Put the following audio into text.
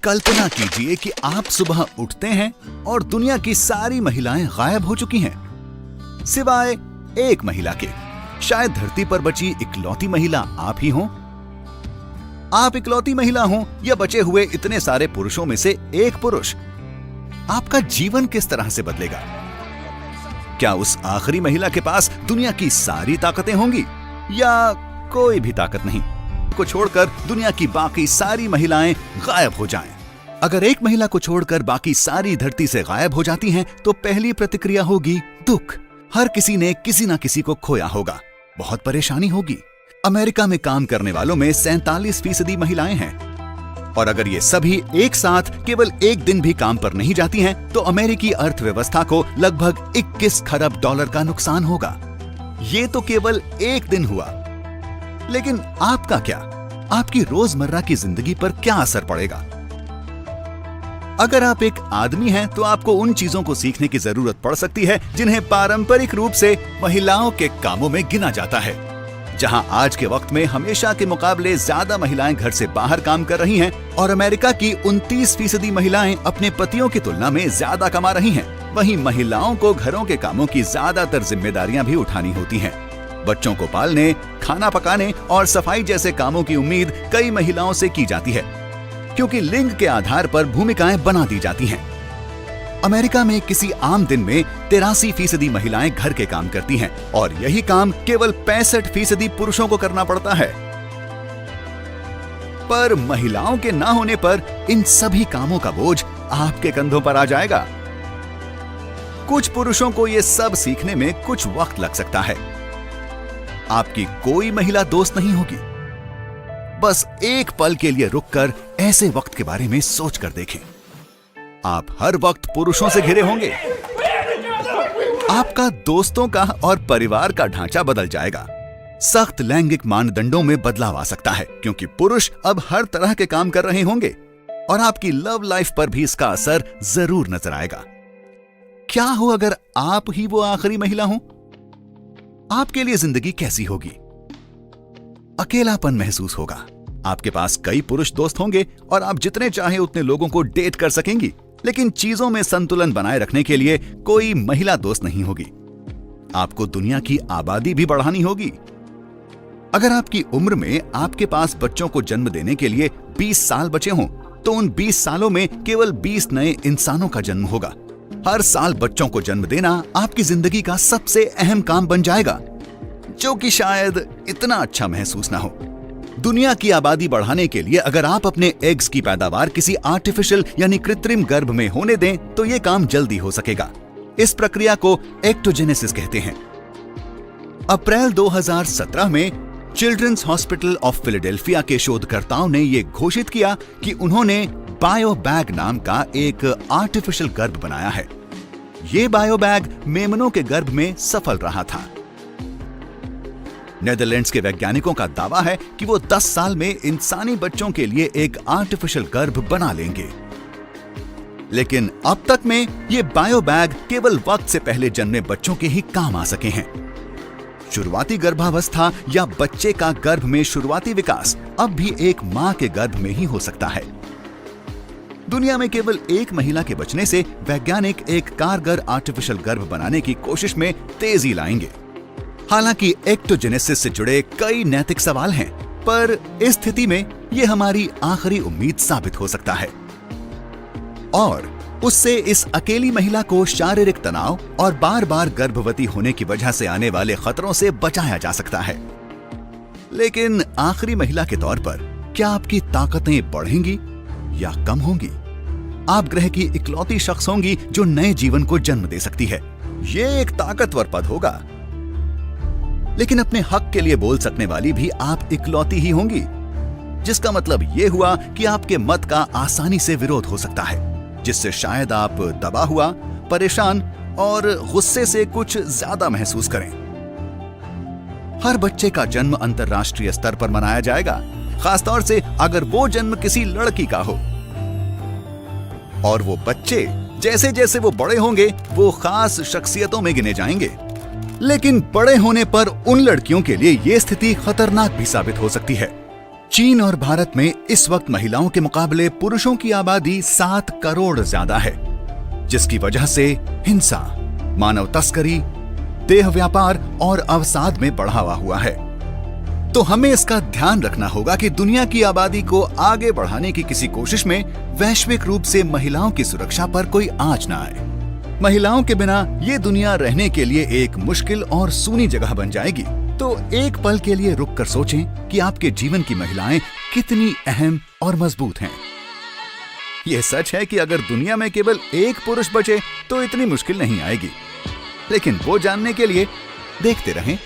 कल्पना कीजिए कि आप सुबह उठते हैं और दुनिया की सारी महिलाएं गायब हो चुकी हैं, सिवाय एक महिला के। शायद धरती पर बची इकलौती महिला आप ही हों। आप इकलौती महिला हों या बचे हुए इतने सारे पुरुषों में से एक पुरुष। आपका जीवन किस तरह से बदलेगा? क्या उस आखिरी महिला के पास दुनिया की सारी ताकतें होंगी या कोई भी ताकत नहीं को छोड़कर दुनिया की बाकी सारी महिलाएं गायब हो जाएं? अगर एक महिला को छोड़कर बाकी सारी धरती से गायब हो जाती हैं, तो पहली प्रतिक्रिया होगी दुख। हर किसी ने किसी ना किसी को खोया होगा, बहुत परेशानी होगी। अमेरिका में काम करने वालों में 47% महिलाएं हैं, और अगर ये सभी एक साथ केवल एक दिन भी काम पर नहीं जाती हैं, तो अमेरिकी अर्थव्यवस्था को लगभग 21 खरब डॉलर का नुकसान होगा। ये तो केवल एक दिन हुआ, लेकिन आपका क्या? आपकी रोजमर्रा की जिंदगी पर क्या असर पड़ेगा? अगर आप एक आदमी हैं, तो आपको उन चीजों को सीखने की जरूरत पड़ सकती है जिन्हें पारंपरिक रूप से महिलाओं के कामों में गिना जाता है। जहां आज के वक्त में हमेशा के मुकाबले ज्यादा महिलाएं घर से बाहर काम कर रही हैं और अमेरिका की 29% महिलाएं अपने पतियों की तुलना में ज्यादा कमा रही हैं, वहीं महिलाओं को घरों के कामों की ज्यादातर जिम्मेदारियां भी उठानी होती हैं। बच्चों को पालने, खाना पकाने और सफाई जैसे कामों की उम्मीद कई महिलाओं से की जाती है, क्योंकि लिंग के आधार पर भूमिकाएं बना दी जाती हैं। अमेरिका में किसी आम दिन में 83% महिलाएं घर के काम करती हैं और यही काम केवल 65% पुरुषों को करना पड़ता है। पर महिलाओं के ना होने पर इन सभी कामों का बोझ आपके कंधों पर आ जाएगा। कुछ पुरुषों को यह सब सीखने में कुछ वक्त लग सकता है। आपकी कोई महिला दोस्त नहीं होगी। बस एक पल के लिए रुककर ऐसे वक्त के बारे में सोच कर देखें। आप हर वक्त पुरुषों से घिरे होंगे। आपका दोस्तों का और परिवार का ढांचा बदल जाएगा। सख्त लैंगिक मानदंडों में बदलाव आ सकता है, क्योंकि पुरुष अब हर तरह के काम कर रहे होंगे और आपकी लव लाइफ पर भी इसका असर जरूर नजर आएगा। क्या हो अगर आप ही वो आखिरी महिला हो? आपके लिए जिंदगी कैसी होगी? अकेलापन महसूस होगा। आपके पास कई पुरुष दोस्त होंगे और आप जितने चाहे उतने लोगों को डेट कर सकेंगी, लेकिन चीजों में संतुलन बनाए रखने के लिए कोई महिला दोस्त नहीं होगी। आपको दुनिया की आबादी भी बढ़ानी होगी। अगर आपकी उम्र में आपके पास बच्चों को जन्म देने के लिए 20 साल बचे हों, तो उन 20 सालों में केवल 20 नए इंसानों का जन्म होगा। हर साल बच्चों को जन्म देना आपकी जिंदगी का सबसे अहम काम बन जाएगा, जो कि शायद इतना अच्छा महसूस ना हो। दुनिया की आबादी बढ़ाने के लिए अगर आप अपने एग्स की पैदावार किसी आर्टिफिशियल यानी कृत्रिम गर्भ में होने दें, तो यह काम जल्दी हो सकेगा। इस प्रक्रिया को एक्टोजेनेसिस कहते हैं। अप्रैल 2017 में चिल्ड्रंस हॉस्पिटल ऑफ फिलाडेल्फिया के शोधकर्ताओं ने यह घोषित किया कि उन्होंने बायोबैग नाम का एक आर्टिफिशियल गर्भ बनाया है। यह बायोबैग मेमनों के गर्भ में सफल रहा था। नेदरलैंड्स के वैज्ञानिकों का दावा है कि वो 10 साल में इंसानी बच्चों के लिए एक आर्टिफिशियल गर्भ बना लेंगे। लेकिन अब तक में ये बायोबैग केवल वक्त से पहले जन्मे बच्चों के ही काम आ सके हैं। शुरुआती गर्भावस्था या बच्चे का गर्भ में शुरुआती विकास अब भी एक मां के गर्भ में ही हो सकता है। दुनिया में केवल एक महिला के बचने से वैज्ञानिक एक कारगर आर्टिफिशियल गर्भ बनाने की कोशिश में तेजी लाएंगे। हालांकि एक्टोजेनेसिस से जुड़े कई नैतिक सवाल हैं, पर इस स्थिति में यह हमारी आखिरी उम्मीद साबित हो सकता है और उससे इस अकेली महिला को शारीरिक तनाव और बार बार गर्भवती होने की वजह से आने वाले खतरों से बचाया जा सकता है। लेकिन आखिरी महिला के तौर पर क्या आपकी ताकतें बढ़ेंगी या कम होंगी? आप ग्रह की इकलौती शख्स होंगी जो नए जीवन को जन्म दे सकती है। यह एक ताकतवर पद होगा, लेकिन अपने हक के लिए बोल सकने वाली भी आप इकलौती ही होंगी, जिसका मतलब यह हुआ कि आपके मत का आसानी से विरोध हो सकता है, जिससे शायद आप दबा हुआ, परेशान और गुस्से से कुछ ज्यादा महसूस करें। हर बच्चे का जन्म अंतर्राष्ट्रीय स्तर पर मनाया जाएगा, खासतौर से अगर वो जन्म किसी लड़की का हो। और वो बच्चे जैसे जैसे वो बड़े होंगे, वो खास शख्सियतों में गिने जाएंगे। लेकिन बड़े होने पर उन लड़कियों के लिए ये स्थिति खतरनाक भी साबित हो सकती है। चीन और भारत में इस वक्त महिलाओं के मुकाबले पुरुषों की आबादी 7 करोड़ ज्यादा है, जिसकी वजह से हिंसा, मानव तस्करी, देह व्यापार और अवसाद में बढ़ावा हुआ है। तो हमें इसका ध्यान रखना होगा कि दुनिया की आबादी को आगे बढ़ाने की किसी कोशिश में वैश्विक रूप से महिलाओं की सुरक्षा पर कोई आंच न आए। महिलाओं के बिना ये दुनिया रहने के लिए एक मुश्किल और सूनी जगह बन जाएगी। तो एक पल के लिए रुक कर सोचें कि आपके जीवन की महिलाएं कितनी अहम और मजबूत हैं। यह सच है कि अगर दुनिया में केवल एक पुरुष बचे तो इतनी मुश्किल नहीं आएगी, लेकिन वो जानने के लिए देखते रहें